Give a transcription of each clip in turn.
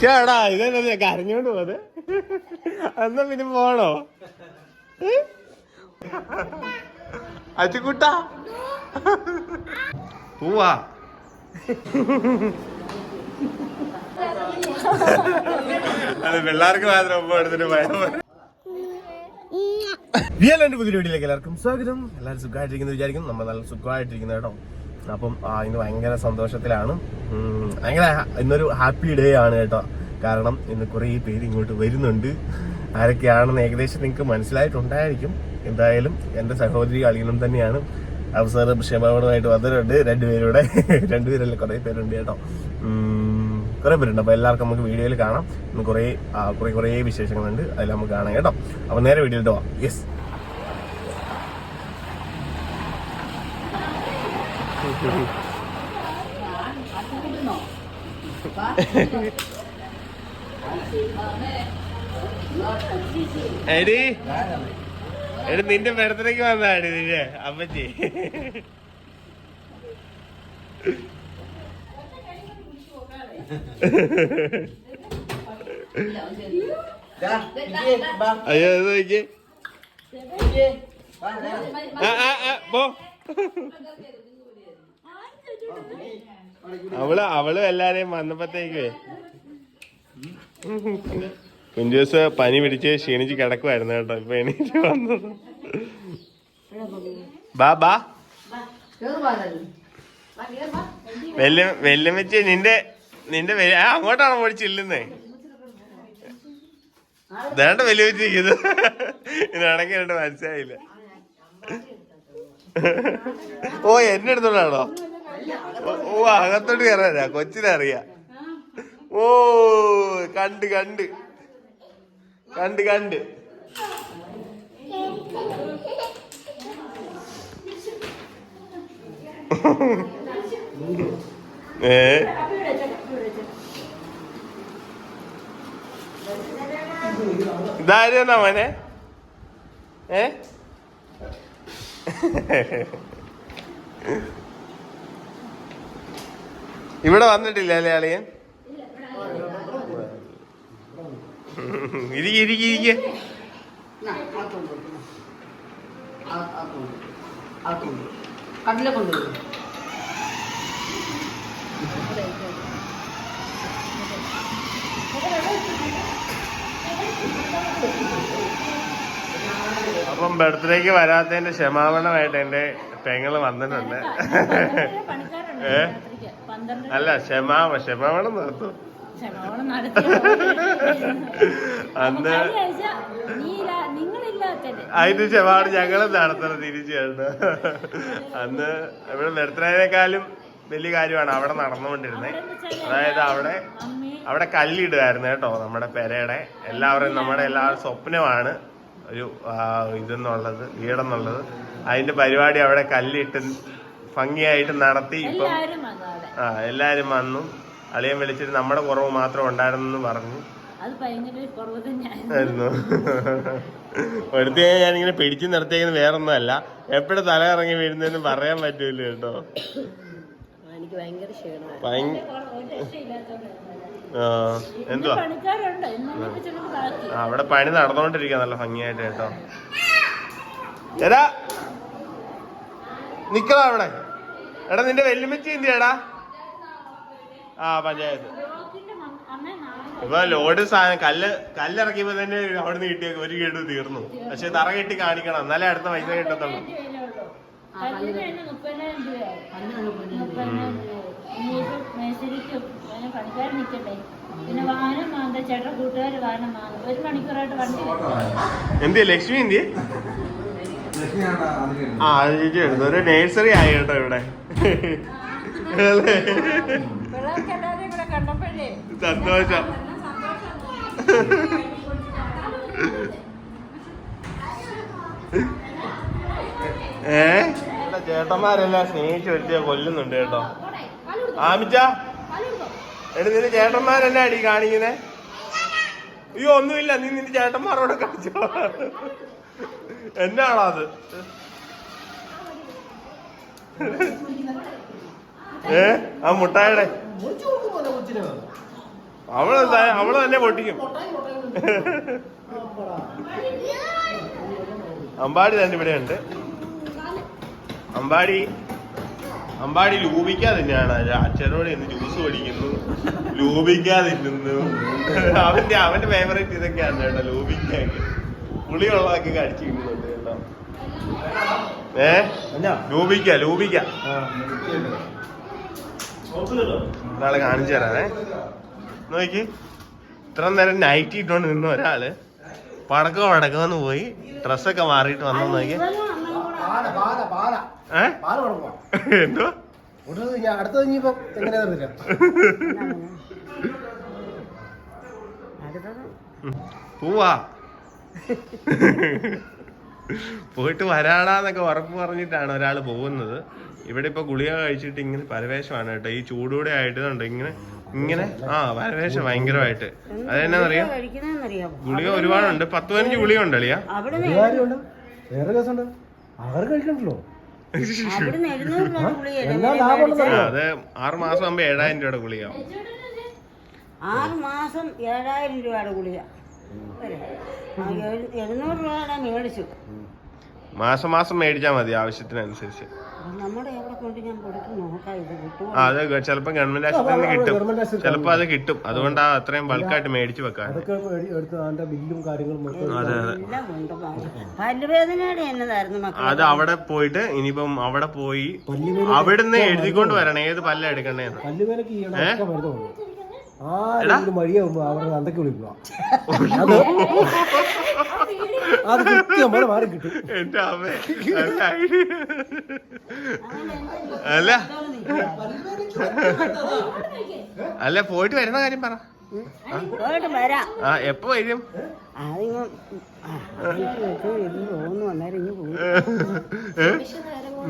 ചേടാ ഇതന്നെ കരഞ്ഞോണ്ട് പോത് എന്നാ പിന്നെ പോണോ അച്ചുകുട്ടാ പോവാ അത് പിള്ളേർക്ക് മാത്രം ഒപ്പം എടുത്തിട്ട് ഭയം റിയൽ പുതിയ വീഡിയോയിലേക്ക് എല്ലാവർക്കും സ്വാഗതം. എല്ലാവരും സുഖമായിട്ടിരിക്കുന്നു വിചാരിക്കും. നമ്മൾ നല്ല സുഖമായിട്ടിരിക്കുന്നു കേട്ടോ. അപ്പം ഇന്ന് ഭയങ്കര സന്തോഷത്തിലാണ്. ഭയങ്കര ഇന്നൊരു ഹാപ്പി ഡേ ആണ് കേട്ടോ. കാരണം ഇന്ന് കുറേ പേര് ഇങ്ങോട്ട് വരുന്നുണ്ട്. ആരൊക്കെയാണെന്ന് ഏകദേശം നിങ്ങൾക്ക് മനസ്സിലായിട്ടുണ്ടായിരിക്കും. എന്തായാലും എൻ്റെ സഹോദരി അളിയനും തന്നെയാണ്. അവസരം ക്ഷമയോടുമായിട്ട് വന്നിട്ടുണ്ട്. രണ്ടുപേരല്ല കുറേ പേരുണ്ട് കേട്ടോ. കുറേ പേരുണ്ട്. അപ്പോൾ എല്ലാവർക്കും നമുക്ക് വീഡിയോയിൽ കാണാം. ഇന്ന് കുറേ വിശേഷങ്ങളുണ്ട്. അതിൽ നമുക്ക് കാണാം കേട്ടോ. അപ്പോൾ നേരെ വീഡിയോയിൽ പോവാം. യെസ്, എടി നിന്റെ ബർത്ത്ഡേക്ക് വന്നതാണ് നിന്റെ അമ്മച്ചി. അയ്യോ ഇത് നോക്കിയേ. പോ. അവളും എല്ലാരെയും വന്നപ്പോഴത്തേക്ക് കുഞ്ചൂസ് പനി പിടിച്ച് ക്ഷീണിച്ച് കിടക്കുമായിരുന്നു കേട്ടോ. ഇപ്പൊ എണീറ്റ് വന്നത്. ബാ വെല്ലമ്മച്ചി നിന്റെ അങ്ങോട്ടാണോ പോടിച്ചില്ലുന്നേ? ഇതാണ്ട് വെല്ലുവിളിച്ചിരിക്കുന്നത്. ഇതിനിടയ്ക്ക് രണ്ട് മനസ്സിലായില്ല. ഓ എന്നെ എടുത്തോണ്ടാണോ? ഓ അകത്തോട്ട് കയറാനാ കൊച്ചിനറിയാം. ഓ കണ്ട് ഇതായിരുന്നാ മോനെ? ഇവിടെ വന്നിട്ടില്ല അല്ലേ അളിയൻ? ഇരിക്കെ കടല കൊണ്ടുവരും. അപ്പം ബർത്ത്ഡേക്ക് വരാത്തതിന്റെ ക്ഷമാപണമായിട്ട് എന്റെ പെങ്ങള് വന്നിട്ടുണ്ട്. അല്ല ക്ഷമാപണം നടത്തും. അന്ന് അതിന്റെ ക്ഷമാപണം ഞങ്ങളും നടത്തണം തിരിച്ചു. അന്ന് ഇവിടെ നിർത്തുന്നതിനേക്കാളും വലിയ കാര്യമാണ് അവിടെ നടന്നുകൊണ്ടിരുന്നത്. അതായത് അവിടെ കല്ലിടുമായിരുന്നു കേട്ടോ. നമ്മുടെ പെരയുടെ എല്ലാവരും സ്വപ്നമാണ് ഒരു ഇതെന്നുള്ളത്, വീടെന്നുള്ളത്. അതിന്റെ പരിപാടി അവിടെ കല്ലിട്ട് ഭംഗിയായിട്ട് നടത്തി. ഇപ്പം എല്ലാരും വന്നു. അളിയൻ വിളിച്ചിട്ട് നമ്മുടെ കുറവ് മാത്രം ഉണ്ടായിരുന്നു പറഞ്ഞു. ഒരുത്തേ ഞാനിങ്ങനെ പിടിച്ചു നിർത്തിയേക്കുന്നത് വേറൊന്നും അല്ല. എപ്പോഴും തല ഇറങ്ങി വീഴുന്നതെന്ന് പറയാൻ പറ്റൂല കേട്ടോ. എന്തുവാ അവിടെ പണി നടന്നുകൊണ്ടിരിക്കുക നല്ല ഭംഗിയായിട്ട് കേട്ടോ. എടാ നിക്കടാ അവിടെ. എടാ നിന്റെ വെല്ലുമിച്ചി എന്തിയാടാ? പഞ്ചായത്ത് ഇപ്പൊ ലോഡ് സാധനം കല്ലിറക്കിയപ്പോ തന്നെ അവിടെ നിന്ന് കിട്ടിയ ഒരു ഗഡു തീർന്നു. പക്ഷെ തറ കെട്ടി കാണിക്കണം, എന്നാലേ അടുത്ത പൈസ കിട്ടത്തുള്ളൂ. എന്തിയ ലക്ഷ്മി എന്തിയ? അത് ചേച്ചി എടുത്തു. ഒരു നേഴ്സറി ആയി കേട്ടോ ഇവിടെ. സന്തോഷം. ചേട്ടന്മാരെല്ലാം സ്നേഹിച്ചു വരുത്തിയ കൊല്ലുന്നുണ്ട് കേട്ടോ. ആമിച്ച നിന്റെ ചേട്ടന്മാരെന്നാ അടി കാണിക്കുന്നേ? അയ്യോ ഒന്നുമില്ല, നീ നിന്റെ ചേട്ടന്മാരോടെ കളിച്ചോ. എന്നാണോ അത്? ആ മുട്ടായുടെ അവള് തന്നെ പൊട്ടിക്കും. അമ്പാടി തന്നെ ഇവിടെ ഉണ്ട്. അമ്പാടി ലൂപിക്കാ തന്നെയാണ്. അച്ഛനോട് ഇന്ന് ജ്യൂസ് പഠിക്കുന്നു, ലൂപിക്കാ തിന്നുന്നു. അവന്റെ ഫേവറേറ്റ് ഇതൊക്കെയാണ് കേട്ടോ, ലൂപിക്കൊക്കെ പുളിയുള്ളതൊക്കെ കടിച്ചു തിന്നുന്നുണ്ട് കേട്ടോ. ലൂപിക്ക ഒരാളെ കാണിച്ചു തരാനേ. നോക്കി ഇത്ര നേരം നൈറ്റ് ഇട്ടോണ്ട് നിന്ന ഒരാള് പടക്കമെന്ന് പോയി ഡ്രസ്സൊക്കെ മാറിയിട്ട് വന്നു. നോക്കി എന്തോ പോവാ പോയിട്ട് വരാടാന്നൊക്കെ ഉറപ്പ് പറഞ്ഞിട്ടാണ് ഒരാള് പോകുന്നത്. ഇവിടെ ഇപ്പൊ ഗുളിക കഴിച്ചിട്ട് ഇങ്ങനെ പരവേശമാണ് കേട്ടോ. ഈ ചൂടൂടെ ആയിട്ടുണ്ട് ഇങ്ങനെ പരവേശം ഭയങ്കരമായിട്ട്. അതെന്നാന്നറിയാം, ഗുളിക ഒരുപാടുണ്ട്. 10-15 ഗുളിക ഉണ്ട് അളിയാ. അത് 6 മാസം ആകുമ്പോ 7000 രൂപയുടെ ഗുളിക. 6 മാസം 7000 രൂപയുടെ ഗുളിക. 700 രൂപയുടെ മേടിച്ചു. മാസം മേടിച്ചാ മതി ആവശ്യത്തിനനുസരിച്ച്. നമ്മുടെ എവിടെ കൊണ്ട് ഞാൻ കൊടുത്ത് നോക്കാം ഇത് കിട്ടും. അത് ചിലപ്പോ ഗവൺമെന്റ് ആശുപത്രിയിൽ കിട്ടും, ചിലപ്പോ അത് കിട്ടും. അതുകൊണ്ടാ അത്രയും ബൾക്കായിട്ട് മേടിച്ചു വെക്കാൻ. പല്ലുവേദനയുടെ എന്നതായിരുന്നു അത് അവിടെ പോയിട്ട് ഇനിയിപ്പം അവിടെ പോയി അവിടുന്ന് എഴുതിക്കൊണ്ട് വരണം ഏത് പല്ല എടുക്കണ്ടേന്ന്. എന്റെ അമ്മ അല്ല പോയിട്ട് വരുന്ന കാര്യം പറ. എപ്പോ വരും?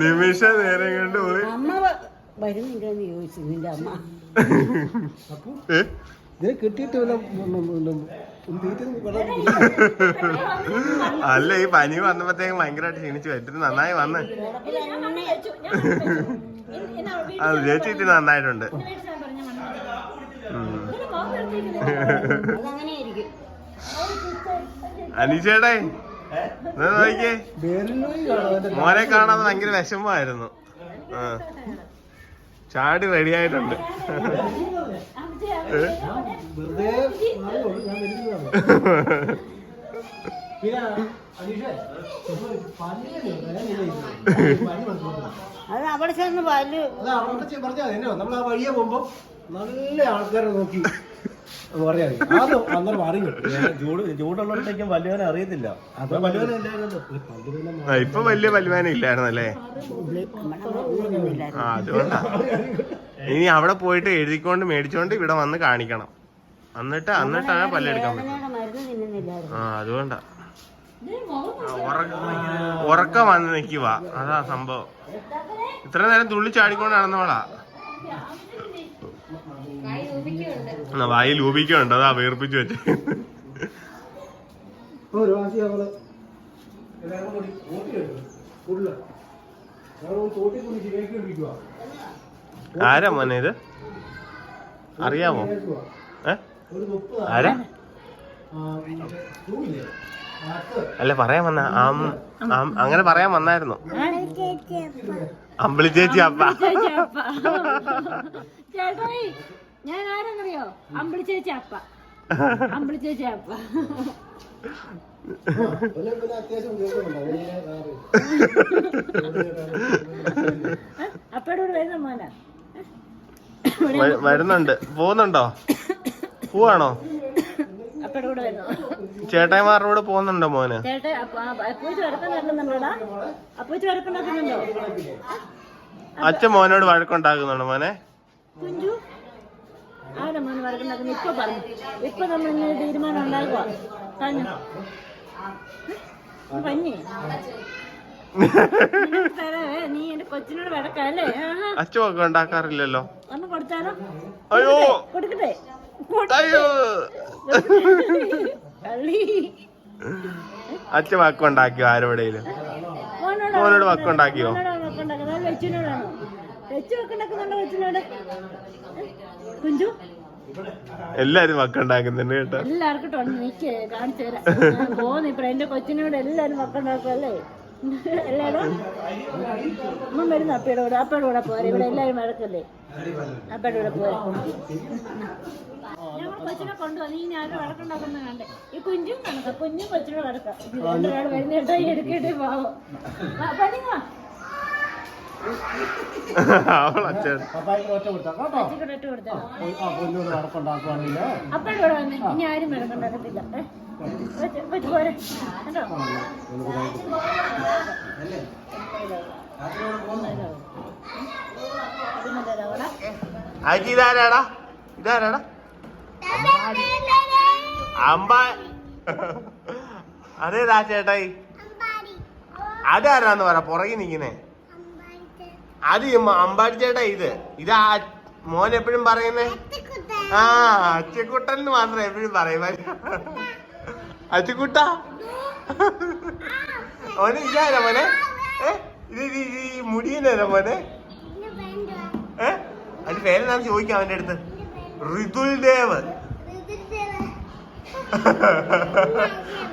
നിമിഷ നേരം കൊണ്ട് പോയി. അമ്മ വരുന്നില്ലെന്ന് ചോദിച്ചു നിന്റെ അമ്മ. അല്ല ഈ പനി വന്നപ്പോഴത്തേക്കും ഭയങ്കരമായിട്ട് ക്ഷീണിച്ചു പറ്റും. നന്നായി വന്ന് അത് ചേച്ചി നന്നായിട്ടുണ്ട്. അനീഷേടേ നോക്കിയേ, മോനെ കാണാതെ ഭയങ്കര വിഷമമായിരുന്നു. ചാടി റെഡി ആയിട്ടുണ്ട്. അത് അവിടെ ചെന്ന് പല്ല് നമ്മൾ ആ വഴിയെ പോകുമ്പോ നല്ല ആൾക്കാരെ നോക്കി ചൂടുള്ളടത്തേക്കും വല്ലുവേന അറിയത്തില്ല. ഇപ്പൊ വലിയ വല്ലുവേന ഇല്ലായിരുന്നല്ലേ? അതുകൊണ്ടാ ഇനി അവിടെ പോയിട്ട് എഴുതിക്കൊണ്ട് മേടിച്ചോണ്ട് ഇവിടെ വന്ന് കാണിക്കണം. എന്നിട്ടാണ് പല്ലെടുക്കാൻ പറ്റും. അതുകൊണ്ടാ ഉറക്കം വന്ന് നിൽക്കുക. അതാ സംഭവം. ഇത്ര നേരം തുള്ളി ചാടിക്കൊണ്ട് നടന്നവളാ. വായി ലൂപിക്കുണ്ട്. അതാ വീർപ്പിച്ചു വെച്ച്. ആരാ മോനെ ഇത്? അറിയാമോ? ആരാ? അല്ല പറയാൻ വന്ന അങ്ങനെ പറയാൻ വന്നായിരുന്നു. അമ്പിളി ചേച്ചി അപ്പ. ഞാൻ ആരെന്നറിയോ? അമ്പിളി ചേച്ചി അപ്പ. അമ്പിളി ചേച്ചി അപ്പ. അപ്പയുടെ കൂടെ വരുന്ന മോനാ. വരുന്നുണ്ട്. പോകുന്നുണ്ടോ? പോവാണോ? അപ്പയുടെ കൂടെ വരുന്നു. ചേട്ടായിമാരുടെ കൂടെ പോകുന്നുണ്ടോ മോന്? ചേട്ടാ അപ്പൂച്ച് വഴക്കുണ്ടാക്കുന്നുണ്ടോടാ? അപ്പൂച്ച് വഴക്കുണ്ടാക്കുന്നുണ്ടോ? അച്ഛൻ മോനോട് വഴക്കുണ്ടാക്കുന്നുണ്ടോ മോനെ? കുഞ്ചു ആരാ മോന് വഴക്കുണ്ടാക്കുന്നു? ഇപ്പൊ പറഞ്ഞു. ഇപ്പൊ നമ്മളിങ്ങനെ തീരുമാനം ഉണ്ടാക്കുക. പറഞ്ഞു പഞ്ഞി നീ എന്റെ കൊച്ചിനോട് വഴക്കല്ലേ? അച്ഛൻ ഒക്കെ ഉണ്ടാക്കാറില്ലല്ലോ. ഒന്ന് കൊടുത്താലോ? അയ്യോ കൊടുക്കട്ടെ. അച്ഛൻ വക്കുണ്ടാക്കിയോ? ആരോടേലും മോനോട് വക്കുണ്ടാക്കിയോ? വെച്ചിനോടാണോ? വെച്ച് വെക്കുണ്ടാക്കുന്നുണ്ടോ? വെച്ചിനോട് കുഞ്ചു എല്ലാരും മക്കുണ്ടാക്കുന്നുണ്ട് കേട്ടോ. എല്ലാവർക്കും ഉണ്ട്. എനിക്ക് കാണിച്ചു തരാം. പോന്ന് ഇപ്പൊ എന്റെ കൊച്ചിനോട് എല്ലാരും മക്കുണ്ടാക്കുമല്ലേ. എല്ലാരും അമ്മ വരുന്നു. അപ്പയുടെ കൂടെ പോരെ. ഇവിടെ എല്ലാരും വഴക്കല്ലേ. അപ്പയുടെ കൂടെ പോരെ. ഞങ്ങൾ കൊച്ചിനെ കൊണ്ടുവന്നു. ഈ ഞാനും വഴക്കുണ്ടാക്കുന്ന കണ്ടേ. ഈ കുഞ്ഞും കണക്കാം. കുഞ്ഞും കൊച്ചിനോട് വഴക്കാം. രണ്ടൊരാൾ വരുന്ന കേട്ടോ. എടുക്കേണ്ടി പാവം. പനിങ്ങ അപ്പയുടെ കൂടെ വന്ന് ഇനി ആരും വഴക്കുണ്ടാക്കത്തില്ല. പോരെ കേട്ടോ. ഇതാരാടാ? ഇതാരാടാ? അതേതാ ചേട്ടായി? അതാരാന്ന് പറ പുറകെ നിക്കുന്നേ. അത് അമ്പാടി ചേട്ടാ. ഇതാ മോൻ എപ്പോഴും പറയുന്നേ. ആ അച്ചക്കുട്ടൻ എന്ന് മാത്രം എപ്പോഴും പറയും. അച്ചക്കുട്ട മോനെ ഇതാരാ മോനെ? ഇത് മുടിയനാരാ മോനെ? അത് പേരെന്താന്ന് ചോദിക്കാം അവന്റെ അടുത്ത്. ഋതുൽ ദേവ്.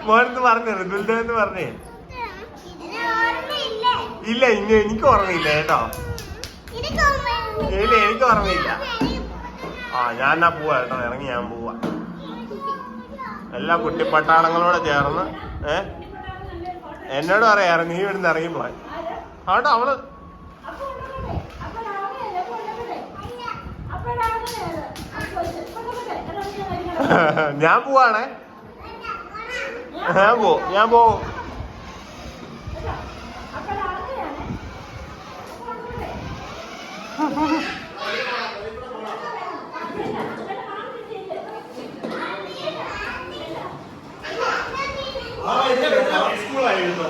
മോനെന്ന് പറഞ്ഞു. ഋതുൽ ദേവ് എന്ന് പറഞ്ഞേ. ഇല്ല എനിക്ക് ഓർമ്മയില്ല കേട്ടോ. ഇല്ല എനിക്ക് ഓർമ്മയില്ല. ഞാൻ എന്നാ പോവാ കേട്ടോ. ഇറങ്ങി ഞാൻ പോവാ. എല്ലാ കുട്ടിപ്പട്ടാളങ്ങളോടെ ചേർന്ന് എന്നോട് പറയാറ് നീ ഇവിടുന്ന് ഇറങ്ങി പോവാൻ. ആട്ടോ അവള് ഞാൻ പോവാണേ. ഞാൻ പോവും. സ്കൂളായിരുന്നു.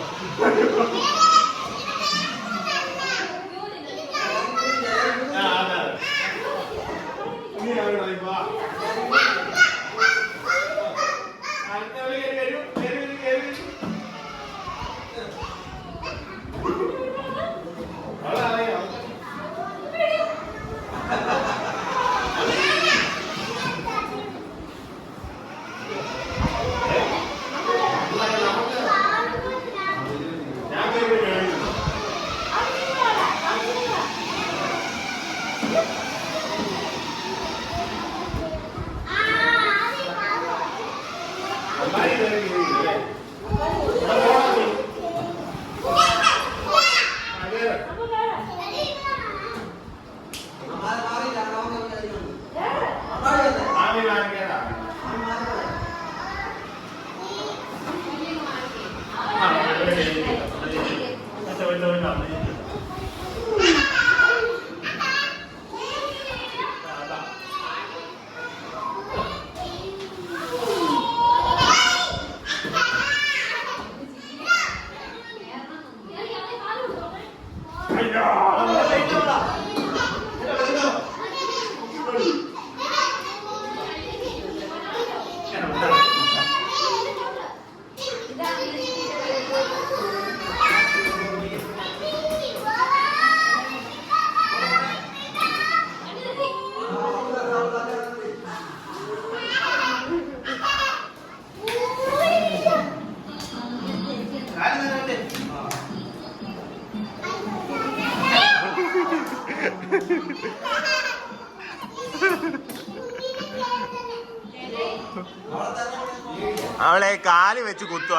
അവളെ കാല് വെച്ച് കുത്തുക.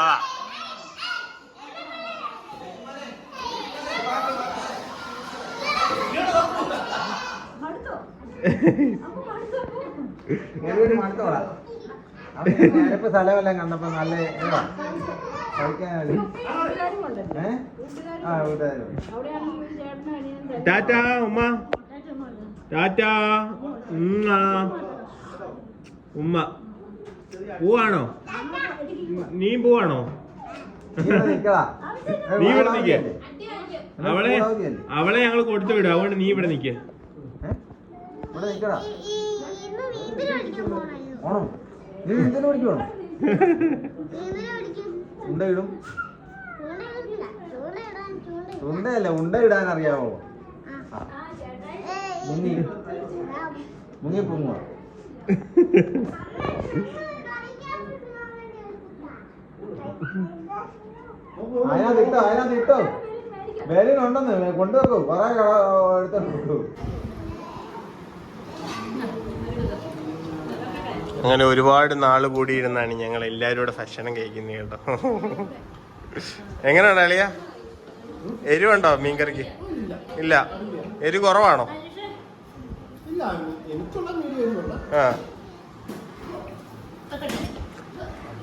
സ്ഥലമെല്ലാം കണ്ടപ്പോ നല്ല ടാറ്റാ ഉമ്മ. ടാറ്റാ ഉമ്മ. പോവാണോ? നീ പോവാണോ? നീ ഇവിടെ നിൽക്കേ. അവളെ ഞങ്ങൾ കൊടുത്തു വിടും. അതുകൊണ്ട് നീ ഇവിടെ നിൽക്കേ. ഉണ്ടയിടും. ഉണ്ടയല്ല, ഉണ്ട ഇടാൻ അറിയാമോ? മുങ്ങി പൊങ്ങുക. അതിനകത്തിട്ടോ വേലിനുണ്ടെന്ന് കൊണ്ടുവെക്കൂ കൊറേ എടുത്തു. അങ്ങനെ ഒരുപാട് നാള് കൂടിയിരുന്നാണ് ഞങ്ങൾ എല്ലാവരും കൂടെ ഭക്ഷണം കഴിക്കുന്നത് കേട്ടോ. എങ്ങനെയാണ് അളിയ? എരിവുണ്ടോ മീൻകറിക്ക്? ഇല്ല. എരിവ് കുറവാണോ? ആ,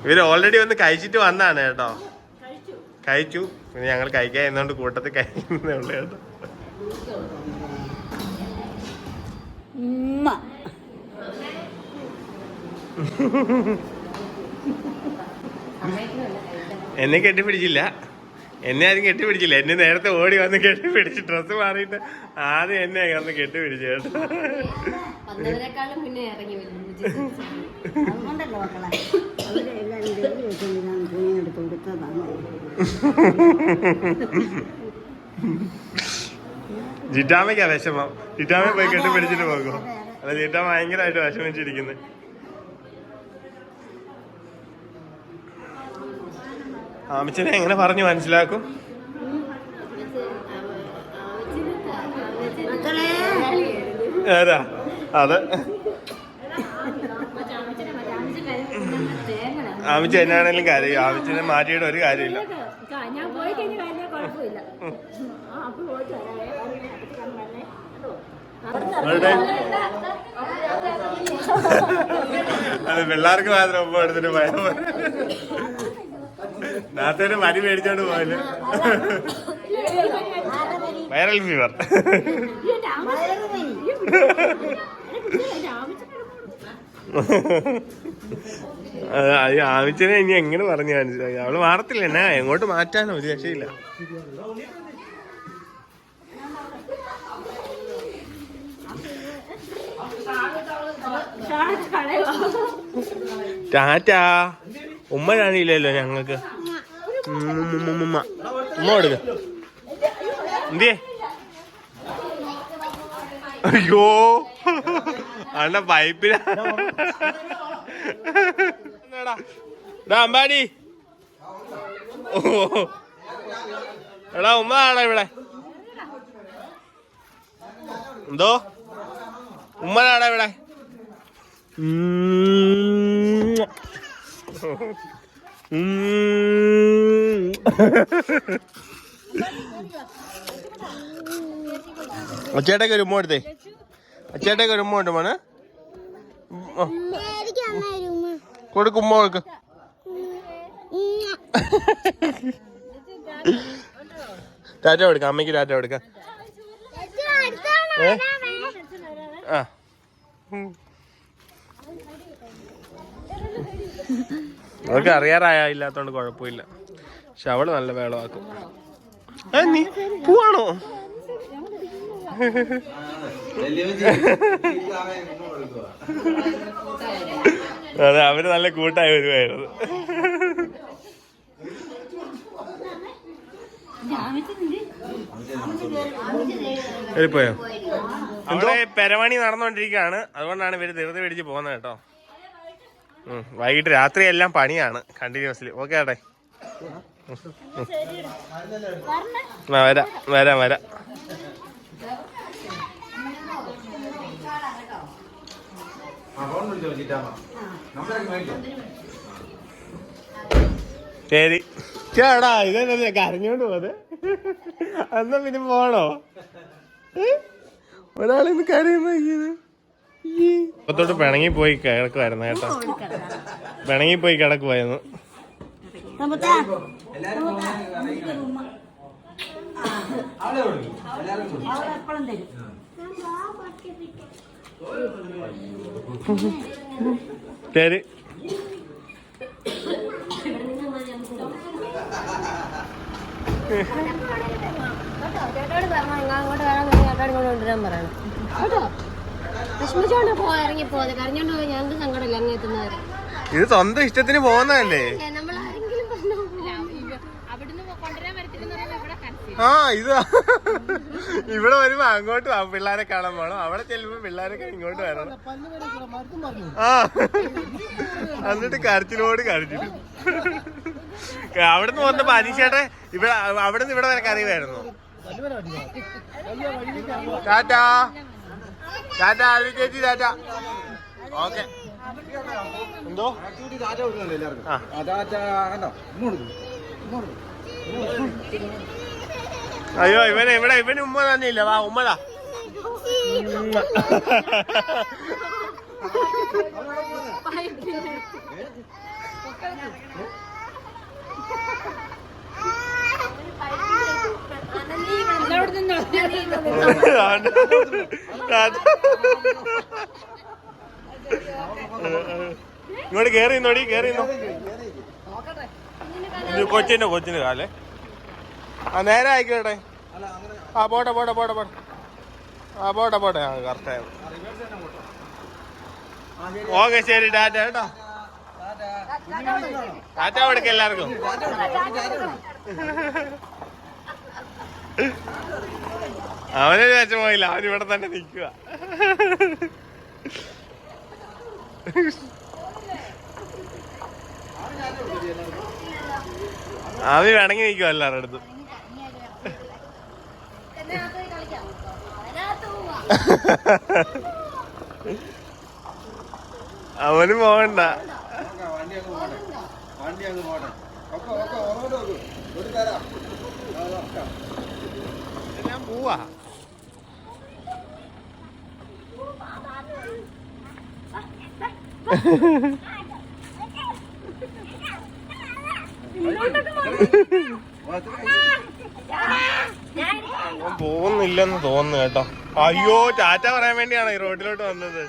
ഇവര് ഓൾറെഡി വന്ന് കഴിച്ചിട്ട് വന്നാണ് കേട്ടോ. കഴിച്ചു. പിന്നെ ഞങ്ങൾ കഴിക്കാൻ എന്നോണ്ട് കൂട്ടത്തിൽ കഴിക്കുന്നേ ഉള്ളു കേട്ടോ. എന്നെ കെട്ടിപ്പിടിച്ചില്ല, എന്നെ ആരും കെട്ടിപ്പിടിച്ചില്ല. എന്നെ നേരത്തെ ഓടി വന്ന് കെട്ടിപ്പിടിച്ച് ഡ്രസ്സ് മാറിയിട്ട് ആദ്യം എന്നെ വന്ന് കെട്ടിപ്പിടിച്ചു കേട്ടോ. അതുകൊണ്ടല്ലോ മക്കളെ അവരെല്ലാരും ഡെയിലി വെച്ചുകൊണ്ട് ഞാൻ തുണി എടുത്ത് കൊടുത്തതാണ്. ജിറ്റാമയ്ക്കാ വിഷമം. ജിറ്റാമ പോയി കെട്ടിപ്പിടിച്ചിട്ട് പോകും. അല്ല, ജിറ്റാമ ഭയങ്കരമായിട്ട് വിഷമിച്ചിരിക്കുന്നത്. ആമിച്ചനെ എങ്ങനെ പറഞ്ഞു മനസ്സിലാക്കും? ഏതാ അത്? ആമിച്ച എന്നാണേലും കാര്യം, ആമിച്ചിനെ മാറ്റിയിട്ട് ഒരു കാര്യമില്ല. ഞാൻ പോയി കഴിഞ്ഞാൽ കുഴപ്പമില്ല. അത് പിള്ളേർക്ക് മാത്രം ഒപ്പം എടുത്തിട്ട് പോയാൽ നാത്തോര് മരി മേടിച്ചോണ്ട് പോയല്ലോ. Viral fever. ആവശ്യനെ ഇനി എങ്ങനെ പറഞ്ഞു മനസ്സിലായി? അവള് മാറത്തില്ല. എന്നാ എങ്ങോട്ട് മാറ്റാനോ ഒരു രക്ഷയില്ല. ടാറ്റാ. ഉമ്മ കാണില്ലല്ലോ ഞങ്ങക്ക്. ഉമ്മ കൊടുക്ക. എന്തിയേ? അയ്യോ, അണ്ണ പൈപ്പില അമ്പാടി. ഓ എടാ, ഉമ്മ ആണോ ഇവിടെ? എന്തോ ഉമ്മനാടാ ഇവിടെ? അച്ചേട്ടേക്ക് ഒരു ഉമ്മ എടുത്തേ. അച്ചേട്ടേക്ക് ഒരു ഉമ്മ ഉണ്ട് മോനെ. കൊടുക്കും, ഉമ്മ കൊടുക്ക. ടാറ്റ കൊടുക്ക, അമ്മയ്ക്ക് ടാറ്റ കൊടുക്ക. ആ, അവർക്ക് അറിയാറായ ഇല്ലാത്തോണ്ട് കുഴപ്പമില്ല. പക്ഷെ അവള് നല്ല വേളമാക്കും. നീ പോവാണോ? അതെ, അവര് നല്ല കൂട്ടായി വരുമായിരുന്നു. പോയോ? അവിടെ പെരമണി നടന്നുകൊണ്ടിരിക്കുകയാണ്. അതുകൊണ്ടാണ് ഇവര് ധൃതി പിടിച്ച് പോകുന്നത് കേട്ടോ. വൈകിട്ട് രാത്രി എല്ലാം പണിയാണ് കണ്ടിന്യൂസ്ലി. ഓക്കെ ആട്ടെ, വരാം വരാം വരാം. ശരി ചേടാ. ഇതെന്താ കരഞ്ഞോണ്ട് പോത്? എന്നാ പിന്നെ പോണോ? ഒരാളിന്ന് കരയുന്നത് ഇപ്പത്തോട്ട് പിണങ്ങി പോയി കിടക്കുവായിരുന്നു കേട്ടോ. പിണങ്ങി പോയി കിടക്കുവായിരുന്നു. ശരി, ചേട്ടോട് പറഞ്ഞു അങ്ങോട്ട് വരാൻ ചേട്ടോട് കൊണ്ടുവരാൻ പറയണം കേട്ടോ. വിഷമിച്ചോണ്ട് ഇറങ്ങിപ്പോതെ കരഞ്ഞോണ്ട് പോയി. ഞങ്ങൾക്ക് സങ്കടമില്ല അങ്ങ് എത്തുന്നവരെ. ഇത് സ്വന്തം ഇഷ്ടത്തിന് പോകുന്നതല്ലേ. നമ്മൾ ആരെങ്കിലും പറഞ്ഞു ആ ഇത് ഇവിടെ വരുമ്പോ അങ്ങോട്ട് പിള്ളേരെ കാണാൻ പോണം, അവിടെ ചെല്ലുമ്പോ പിള്ളേരൊക്കെ ഇങ്ങോട്ട് വരണം. ആ എന്നിട്ട് കരച്ചിലോട് കരച്ചിട്ട് അവിടുന്ന് വന്നപ്പോ അനീഷേട്ടെ ഇവിടെ അവിടുന്ന് ഇവിടെ വരെ കറിയുമായിരുന്നു. ടാറ്റാ ടാറ്റാ അലി ചേച്ചി ടാറ്റ. ഓക്കെ എന്തോ അയ്യോ ഇവന് ഉമ്മ തന്നെ ഇല്ല. വാ ഉമ്മതാ. ഇങ്ങോട്ട് കേറിന്നോടി കേറിന്നോ. കൊച്ചിന്റെ കാലേ ആ നേരെ ആയിക്കോട്ടെ. ആ പോട്ടെ പോട്ടെ പോട്ടെ പോട്ടെ. ആ പോട്ടെ പോട്ടെ. ആ കറക്റ്റായി. ഓക്കെ ശരി ടാറ്റ കേട്ടോ. ടാറ്റ കൊടുക്ക എല്ലാവർക്കും. അവനൊരു വിഷമമില്ല, അവനിവിടെ തന്നെ നിൽക്കുക. അവന് വേണമെങ്കിൽ നിൽക്കുക എല്ലാവരുടെ അടുത്തും. അവന് പോകണ്ട. ഞാൻ പോവാ. പോകുന്നില്ലെന്ന് തോന്നുന്നു കേട്ടോ. അയ്യോ ടാറ്റ പറയാൻ വേണ്ടിയാണോ ഈ റോഡിലോട്ട് വന്നത്?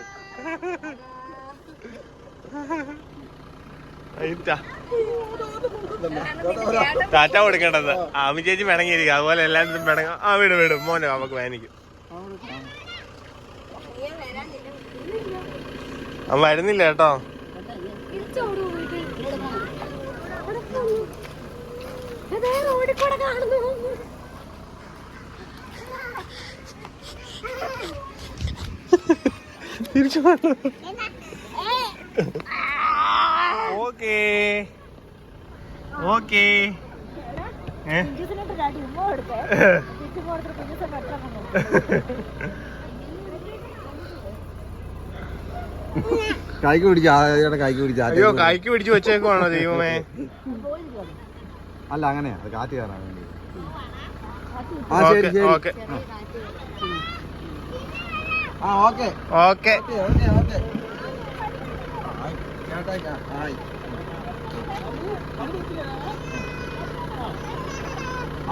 ടാറ്റ കൊടുക്കേണ്ടത്. അമ്മ ചേച്ചി പിണങ്ങിയിരിക്കും, അതുപോലെ എല്ലാവരും പിണങ്ങ. ആ വിടും വിടും മോനെ, നമുക്ക് വേനിക്കും. അവൻ വരുന്നില്ല കേട്ടോ. തിരിച്ചു ഓക്കേ ഓക്കേ. കായ്ക്ക് പിടിച്ചാ അയ്യോ കായ്ക്ക് പിടിച്ചു വെച്ചേക്കുവാണോ ദൈവമേ? അല്ല അങ്ങനെയാ, അത് കാറ്റ് കയറാൻ വേണ്ടി. Okay okay okay.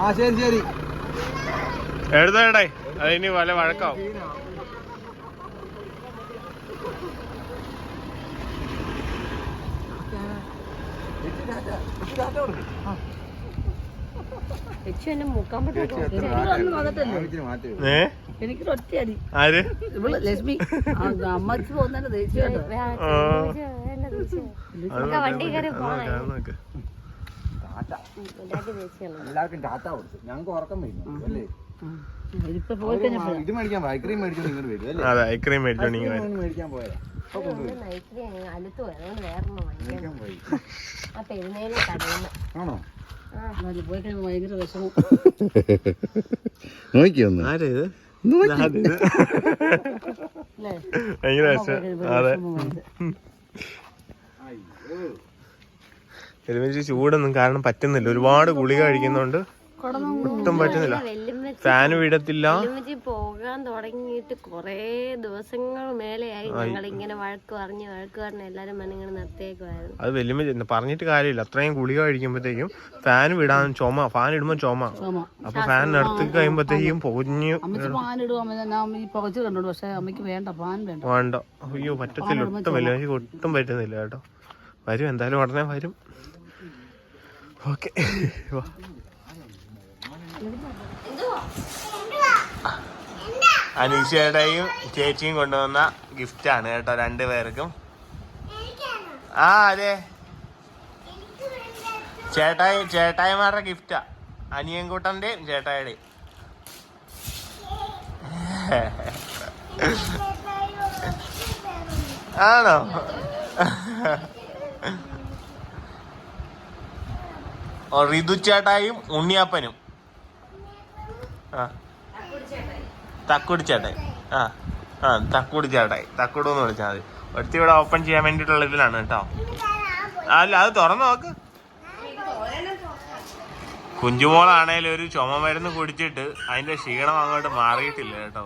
ആ ശരി ശരി. എഴുതേടേ, അതിന് വല്ല വഴക്കാവും. എനിക്ക് ഒറ്റയടി ആര് ലക്ഷ്മി അമ്മച്ച് പോകുന്നതിന്റെ എല്ലാവർക്കും ടാറ്റ കൊടുത്തു. ഞങ്ങൾക്ക് ഉറക്കം വരുന്നു അല്ലേ? ഇത് മേടിക്കാൻ പോയി, ഐസ്ക്രീം മേടിച്ചോണ്ട് ഇങ്ങോട്ട് വരും അല്ലേ? അതെ ഐസ്ക്രീം മേടിക്കാൻ പോയാ ആണോ? പോയി കഴിഞ്ഞാൽ ഭയങ്കര വിഷമം. നോക്കിയൊന്ന് ആരേത് ഭയങ്കര അതെ. എലിമിച്ച് ചൂടൊന്നും കാരണം പറ്റുന്നില്ല, ഒരുപാട് ഗുളിക കഴിക്കുന്നോണ്ട് ഒട്ടും പറ്റുന്നില്ല. ഫാന് വിടത്തില്ല. പോകാൻ തുടങ്ങിയിട്ട് കൊറേ ദിവസങ്ങൾ മേലെയായി ഞങ്ങൾ ഇങ്ങനെ വഴക്ക് പറഞ്ഞ് എല്ലാരും മണിങ്ങനെ നിർത്തിയേക്കുമായിരുന്നു. അത് വലിയ പറഞ്ഞിട്ട് കാര്യമില്ല, അത്രയും ഗുളിക കഴിക്കുമ്പോഴത്തേക്കും ഫാൻ വിടാൻ ചുമ, ഫാൻ ഇടുമ്പോ ചുമ. അപ്പൊ ഫാൻ നിർത്തി കഴിയുമ്പോഴത്തേക്കും പൊഞ്ഞു വേണ്ട. അയ്യോ പറ്റത്തില്ല, ഒട്ടും വലിയ ഒട്ടും പറ്റുന്നില്ല കേട്ടോ. വരും എന്തായാലും ഉടനെ വരും. ഓക്കെ അനീഷയുടെയും ചേച്ചിയും കൊണ്ടുവന്ന ഗിഫ്റ്റാണ് കേട്ടോ, രണ്ടുപേർക്കും. ആ അതെ ചേട്ടായിമാരുടെ ഗിഫ്റ്റാ. അനിയൻകുട്ടന്റെയും ചേട്ടായുടെ. ആണോ? റിതു ചേട്ടായും ഉണ്ണിയപ്പനും. ആ തക്കുടി ചേട്ടായി. ആ ആ തക്കുടി ചേട്ടായി. തക്കുടു എന്ന് വിളിച്ചാൽ മതി. ഒരുത്തി ഇവിടെ ഓപ്പൺ ചെയ്യാൻ വേണ്ടിയിട്ടുള്ള ഇതിലാണ് കേട്ടോ. അല്ല അത് തുറന്നു നോക്ക്. കുഞ്ചുമോളാണേലും ഒരു ചുമ മരുന്ന് കുടിച്ചിട്ട് അതിന്റെ ക്ഷീണം അങ്ങോട്ട് മാറിയിട്ടില്ല കേട്ടോ.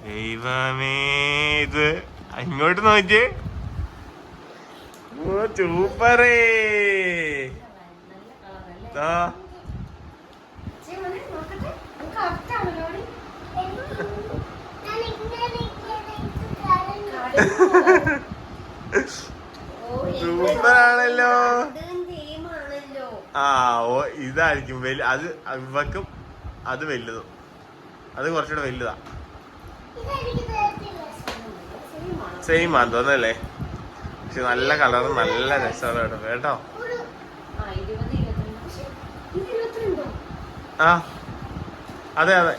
ദൈവമേ, ഇത് ഇങ്ങോട്ട് നോക്കിയേ. ഓ സൂപ്പറേ. സൂപ്പറാണല്ലോ. ആ ഓ ഇതായിരിക്കും അത് ഇവക്കും അത് വലുതും. അത് കുറച്ചുകൂടെ വലുതാ. സെയിം ആണെന്ന് തോന്നല്ലേ? പക്ഷെ നല്ല കളറും നല്ല രസമാണ് കേട്ടോ. ആ അതെ അതെ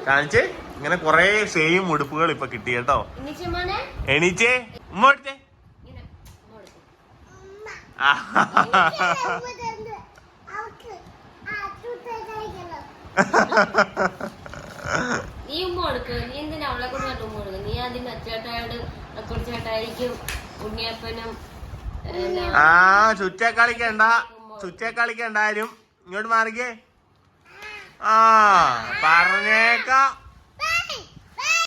കാണിച്ചേ. ഇങ്ങനെ കൊറേ സെയിം ഉടുപ്പുകൾ ഇപ്പൊ കിട്ടി കേട്ടോ. എണീച്ചേ ഉമ്മ എടുത്തേ. നീ ഉമ്മ കൊടുക്ക്. നീ എന്തിനാ അവളെ കൂടെ കണ്ടു ഉമ്മ കൊടുക്കുക? നീ അതിന് അച്ചേട്ടായോട് അക്കുടിച്ചേട്ടായിരിക്കും ഉണ്ണിയപ്പനും. ആ ചുറ്റ കളിക്കണ്ടാരും. ഇങ്ങോട്ട് മാറിക്കേ. ആ പറഞ്ഞേക്കാം.